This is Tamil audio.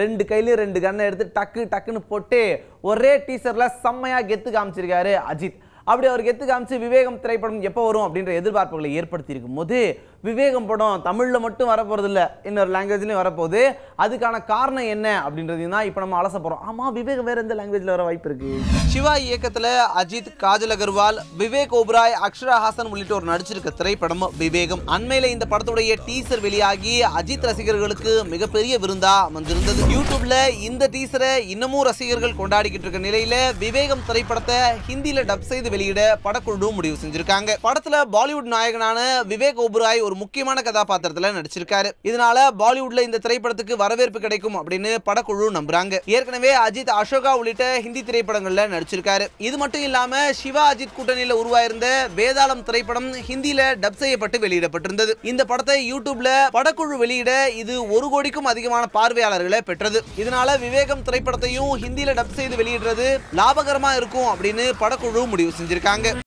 ரெண்டு கையிலயும் ரெண்டு கன்னை எடுத்து டக்கு டக்குன்னு போட்டு ஒரே டீசர்ல செம்மையா கெத்து காமிச்சிருக்காரு அஜித். அப்படி அவர் கெத்து காமிச்சு விவேகம் திரைப்படம் எப்போ வரும் அப்படின்ற எதிர்பார்ப்புகளை ஏற்படுத்தி இருக்கும் போது விவேகம் படம் தமிழ்ல மட்டும் வரப்போறது இல்ல, இன்னொரு லாங்குவேஜ்லயும் வரப்போகுது. அதுக்கான காரணம் என்ன அப்படின்றதையும் தான் இப்போ நம்ம அலச போறோம். ஆமா, விவேகம் வேற எந்த லாங்குவேஜ்ல வர வாய்ப்பு இருக்கு? சிவா இயக்கத்துல அஜித், காஜல் அகர்வால், விவேக் ஓபராய், அக்ஷரா ஹாசன் உள்ளிட்டோர் நடிச்சிருக்க திரைப்படம் விவேகம். அண்மையில இந்த படத்துடைய டீசர் வெளியாகி அஜித் ரசிகர்களுக்கு மிகப்பெரிய விருந்தா அமர்ந்திருந்தது. யூடியூப்ல இந்த டீசரை இன்னமும் ரசிகர்கள் கொண்டாடிக்கிட்டு இருக்க நிலையில விவேகம் திரைப்படத்தை ஹிந்தியில டப் செய்து வெளியிட படக்குழு முடிவு செஞ்சிருக்காங்க. படத்துல பாலிவுட் நாயகனான விவேக் ஓபராய் ஒரு முக்கியமான கதாபாத்திரத்துல நடிச்சிருக்காரு. இதனால பாலிவுட்ல இந்த திரைப்படத்துக்கு வரவேற்பு கிடைக்கும் அப்படின்னு படக்குழு நம்புறாங்க. ஏற்கனவே அஜித், அசோகா உள்ளிட்ட ஹிந்தி திரைப்படங்கள்ல நடிச்சிருக்காரு. இது மட்டும் இல்லாம சிவா அஜித் கூட்டணியில உருவாயிருந்த வேதாளம் திரைப்படம் ஹிந்தியில டப் செய்யப்பட்டு வெளியிடப்பட்டிருந்தது. இந்த படத்தை யூடியூப்ல படக்குழு வெளியிட இது 1 கோடிக்கும் அதிகமான பார்வையாளர்களை பெற்றது. இதனால விவேகம் திரைப்படத்தையும் ஹிந்தியில டப் செய்து வெளியிடுறது லாபகரமா இருக்கும் அப்படின்னு படக்குழு முடிவு செஞ்சிருக்காங்க.